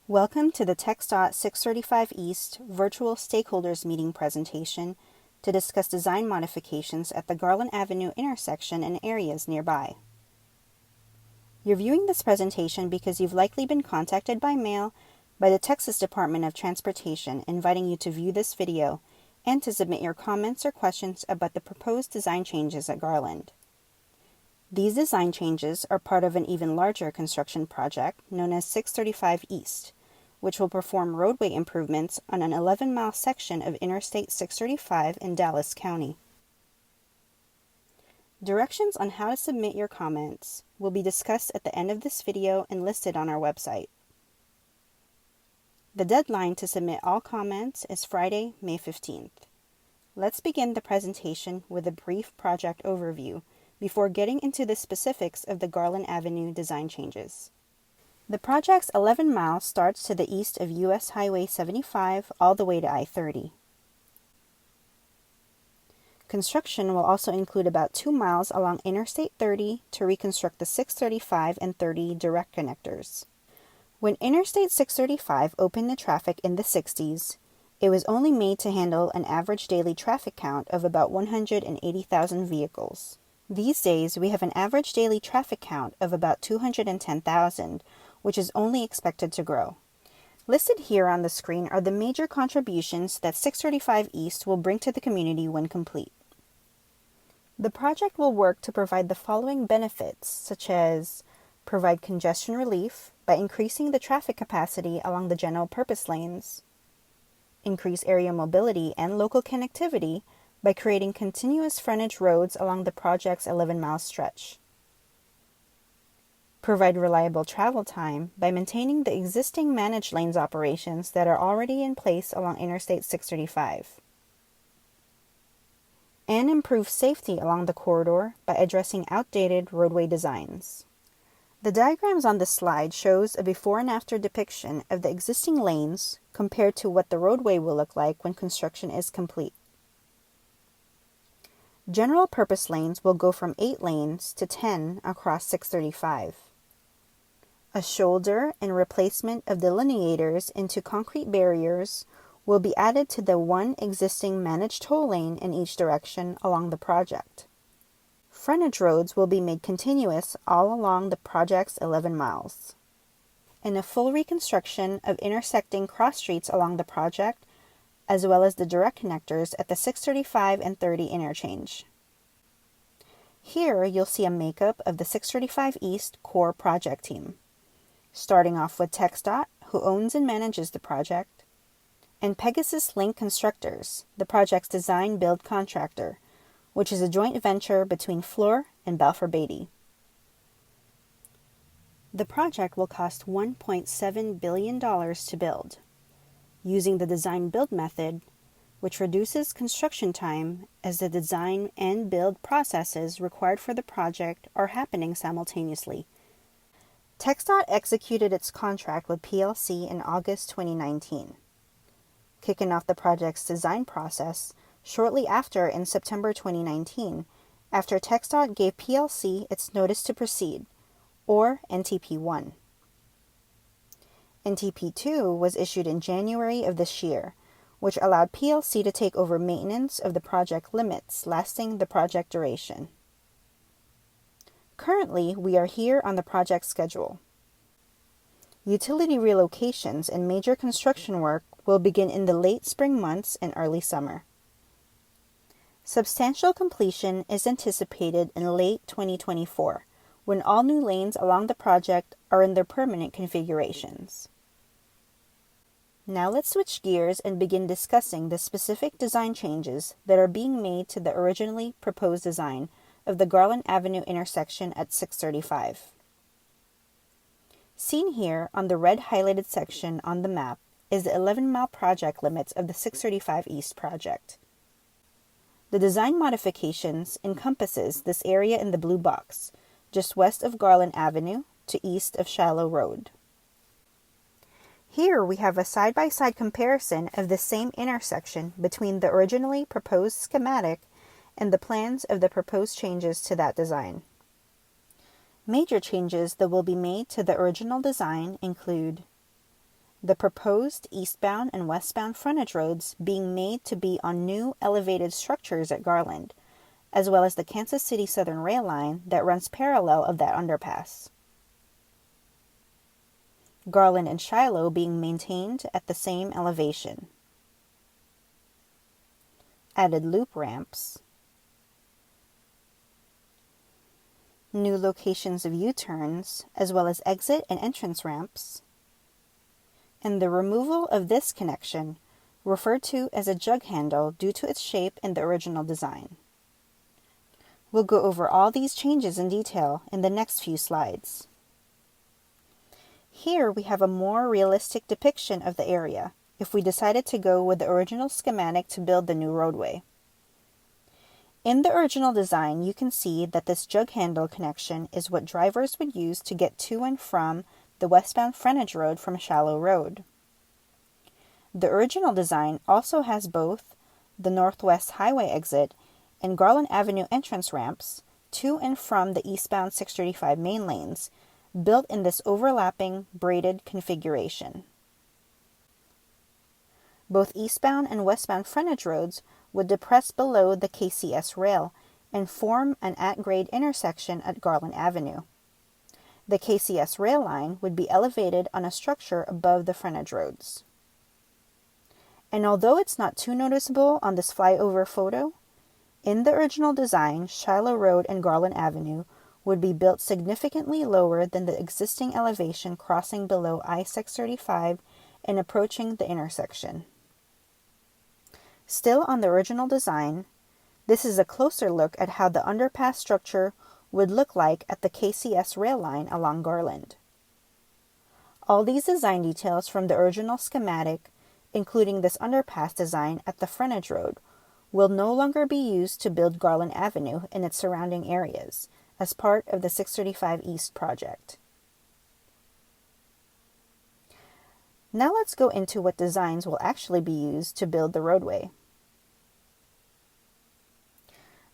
Welcome to the TxDOT 635 East Virtual Stakeholders Meeting presentation to discuss design modifications at the Garland Avenue intersection and areas nearby. You're viewing this presentation because you've likely been contacted by mail by the Texas Department of Transportation inviting you to view this video and to submit your comments or questions about the proposed design changes at Garland. These design changes are part of an even larger construction project known as 635 East, which will perform roadway improvements on an 11-mile section of Interstate 635 in Dallas County. Directions on how to submit your comments will be discussed at the end of this video and listed on our website. The deadline to submit all comments is Friday, May 15th. Let's begin the presentation with a brief project overview before getting into the specifics of the Garland Avenue design changes. The project's 11 miles starts to the east of U.S. Highway 75 all the way to I-30. Construction will also include about 2 miles along Interstate 30 to reconstruct the 635 and 30 direct connectors. When Interstate 635 opened to traffic in the 60s, it was only made to handle an average daily traffic count of about 180,000 vehicles. These days, we have an average daily traffic count of about 210,000, which is only expected to grow. Listed here on the screen are the major contributions that 635 East will bring to the community when complete. The project will work to provide the following benefits, such as provide congestion relief by increasing the traffic capacity along the general purpose lanes, increase area mobility and local connectivity by creating continuous frontage roads along the project's 11-mile stretch, provide reliable travel time by maintaining the existing managed lanes operations that are already in place along Interstate 635, and improve safety along the corridor by addressing outdated roadway designs. The diagrams on this slide shows a before and after depiction of the existing lanes compared to what the roadway will look like when construction is complete. General purpose lanes will go from 8 lanes to 10 across 635. A shoulder and replacement of delineators into concrete barriers will be added to the one existing managed toll lane in each direction along the project. Frontage roads will be made continuous all along the project's 11 miles. And a full reconstruction of intersecting cross streets along the project, as well as the direct connectors at the 635 and 30 interchange. Here you'll see a makeup of the 635 East core project team, starting off with TxDOT, who owns and manages the project, and Pegasus Link Constructors, the project's design-build contractor, which is a joint venture between Fluor and Balfour Beatty. The project will cost $1.7 billion to build, using the design-build method, which reduces construction time as the design and build processes required for the project are happening simultaneously. TxDOT executed its contract with PLC in August 2019, kicking off the project's design process shortly after in September 2019, after TxDOT gave PLC its Notice to Proceed, or NTP-1. NTP-2 was issued in January of this year, which allowed PLC to take over maintenance of the project limits lasting the project duration. Currently, we are here on the project schedule. Utility relocations and major construction work will begin in the late spring months and early summer. Substantial completion is anticipated in late 2024, when all new lanes along the project are in their permanent configurations. Now let's switch gears and begin discussing the specific design changes that are being made to the originally proposed design of the Garland Avenue intersection at 635. Seen here on the red highlighted section on the map is the 11-mile project limits of the 635 East project. The design modifications encompasses this area in the blue box, just west of Garland Avenue to east of Shallow Road. Here we have a side-by-side comparison of the same intersection between the originally proposed schematic and the plans of the proposed changes to that design. Major changes that will be made to the original design include the proposed eastbound and westbound frontage roads being made to be on new elevated structures at Garland, as well as the Kansas City Southern Rail line that runs parallel of that underpass. Garland and Shiloh being maintained at the same elevation. Added loop ramps. New locations of U-turns, as well as exit and entrance ramps. And the removal of this connection, referred to as a jug handle due to its shape in the original design. We'll go over all these changes in detail in the next few slides. Here we have a more realistic depiction of the area, if we decided to go with the original schematic to build the new roadway. In the original design, you can see that this jug handle connection is what drivers would use to get to and from the westbound frontage road from Shiloh Road. The original design also has both the Northwest Highway exit and Garland Avenue entrance ramps to and from the eastbound 635 main lanes, built in this overlapping braided configuration. Both eastbound and westbound frontage roads would depress below the KCS rail and form an at-grade intersection at Garland Avenue. The KCS rail line would be elevated on a structure above the frontage roads. And although it's not too noticeable on this flyover photo, in the original design, Shiloh Road and Garland Avenue would be built significantly lower than the existing elevation crossing below I-635 and approaching the intersection. Still on the original design, this is a closer look at how the underpass structure would look like at the KCS rail line along Garland. All these design details from the original schematic, including this underpass design at the frontage road, will no longer be used to build Garland Avenue and its surrounding areas as part of the 635 East project. Now let's go into what designs will actually be used to build the roadway.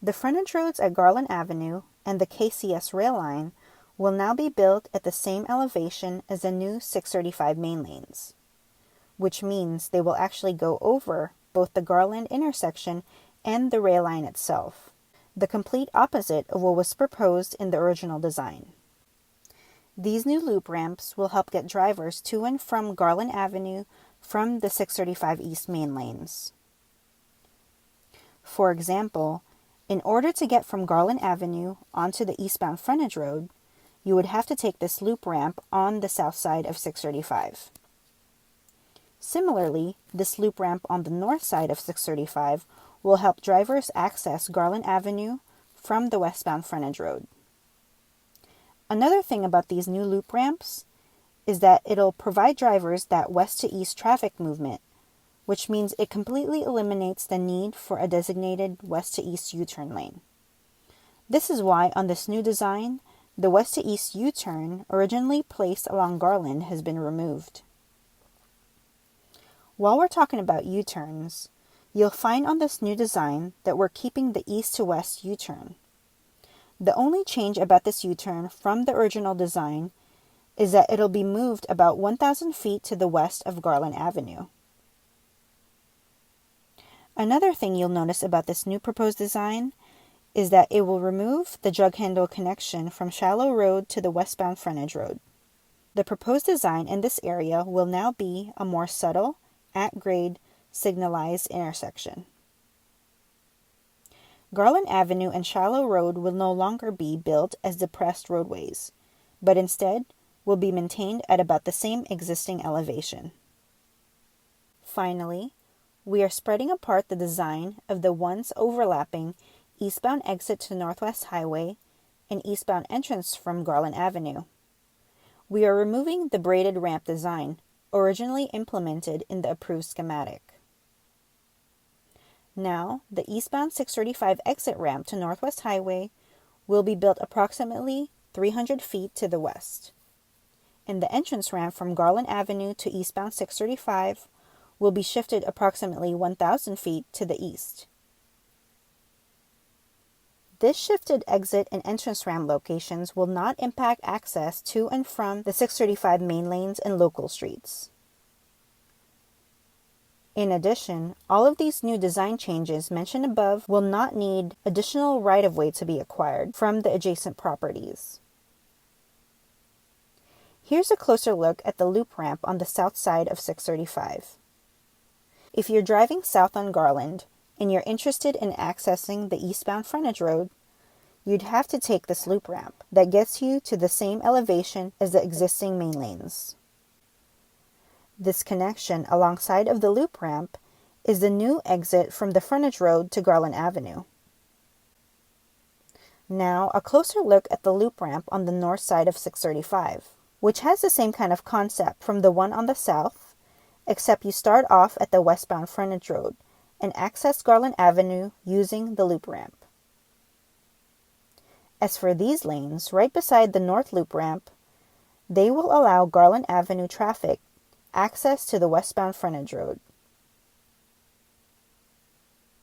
The frontage roads at Garland Avenue and the KCS rail line will now be built at the same elevation as the new 635 main lanes, which means they will actually go over both the Garland intersection and the rail line itself, the complete opposite of what was proposed in the original design. These new loop ramps will help get drivers to and from Garland Avenue from the 635 East main lanes. For example, in order to get from Garland Avenue onto the eastbound frontage road, you would have to take this loop ramp on the south side of 635. Similarly, this loop ramp on the north side of 635 will help drivers access Garland Avenue from the westbound frontage road. Another thing about these new loop ramps is that it'll provide drivers that west to east traffic movement, which means it completely eliminates the need for a designated west to east U-turn lane. This is why on this new design, the west to east U-turn originally placed along Garland has been removed. While we're talking about U-turns, you'll find on this new design that we're keeping the east to west U-turn. The only change about this U-turn from the original design is that it'll be moved about 1,000 feet to the west of Garland Avenue. Another thing you'll notice about this new proposed design is that it will remove the jug handle connection from Shiloh Road to the westbound frontage road. The proposed design in this area will now be a more subtle, at-grade, signalized intersection. Garland Avenue and Shiloh Road will no longer be built as depressed roadways, but instead will be maintained at about the same existing elevation. Finally, we are spreading apart the design of the once overlapping eastbound exit to Northwest Highway and eastbound entrance from Garland Avenue. We are removing the braided ramp design, originally implemented in the approved schematic. Now, the eastbound 635 exit ramp to Northwest Highway will be built approximately 300 feet to the west, and the entrance ramp from Garland Avenue to eastbound 635 will be shifted approximately 1,000 feet to the east. This shifted exit and entrance ramp locations will not impact access to and from the 635 main lanes and local streets. In addition, all of these new design changes mentioned above will not need additional right-of-way to be acquired from the adjacent properties. Here's a closer look at the loop ramp on the south side of 635. If you're driving south on Garland and you're interested in accessing the eastbound frontage road, you'd have to take this loop ramp that gets you to the same elevation as the existing main lanes. This connection alongside of the loop ramp is the new exit from the frontage road to Garland Avenue. Now, a closer look at the loop ramp on the north side of 635, which has the same kind of concept from the one on the south, except you start off at the westbound frontage road and access Garland Avenue using the loop ramp. As for these lanes, right beside the north loop ramp, they will allow Garland Avenue traffic access to the westbound frontage road.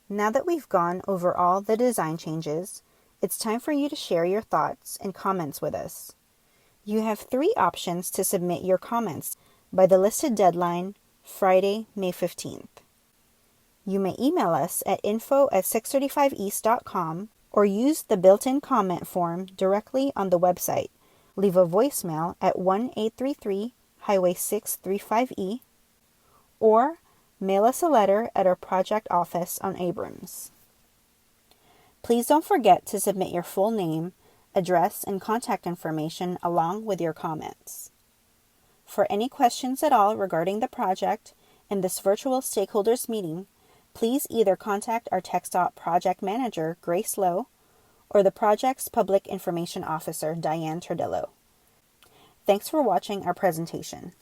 Now that we've gone over all the design changes, it's time for you to share your thoughts and comments with us. You have 3 options to submit your comments by the listed deadline, Friday, May 15th. You may email us at info@635east.com or use the built-in comment form directly on the website. Leave a voicemail at 1-833 Highway 635E, or mail us a letter at our project office on Abrams. Please don't forget to submit your full name, address, and contact information along with your comments. For any questions at all regarding the project and this virtual stakeholders meeting, please either contact our TxDOT project manager, Grace Lowe, or the project's public information officer, Diane Turdillo. Thanks for watching our presentation.